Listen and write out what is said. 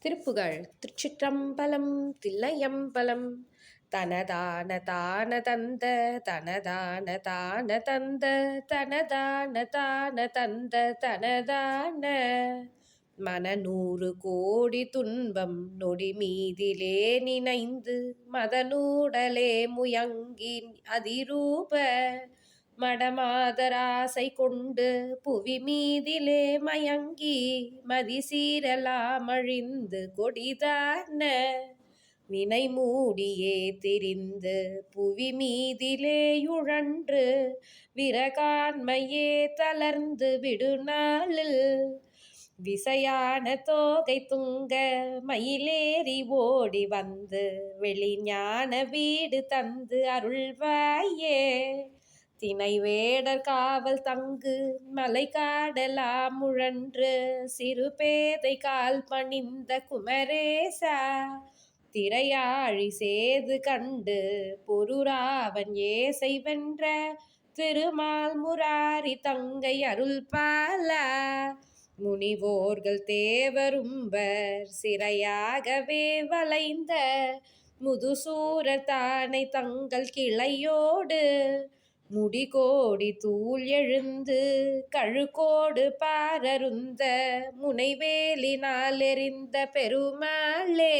திருப்புகழ். திருச்சிற்றம்பலம். தில்லையம்பலம். தனதான தான தந்த தனதான தான தந்த தனதான தான தந்த தனதான மனநூறு கோடி துன்பம் நொடி மீதிலே நினைந்து மதனூடலே முயங்கி அதிரூப மடமாதராசை கொண்டு புவி மீதிலே மயங்கி மதிசீரலாம் அழிந்து கொடிதான வினை மூடியே திரிந்து புவி மீதிலேயுழன்று விரகான்மையே தளர்ந்து விடுநாளில் விசையான தோகை துங்க மயிலேறி ஓடி வந்து வெளிஞான வீடு தந்து அருள்வாயே. தினை வேடர் காவல் தங்கு மலை காடலாம் முழன்று சிறு பேதை கால் பணிந்த குமரேசா திரையாழி சேது கண்டு பொருராவன் ஏசை வென்ற திருமால் முராரி தங்கை அருள் பாலா முனிவோர்கள் தேவரும்பர் சிறையாகவே வளைந்த முதுசூரர் தானை தங்கள் கிளையோடு முடிகோடி தூள் எழுந்து கழுகோடு பாரருந்த முனைவேலினால் எறிந்த பெருமாளே.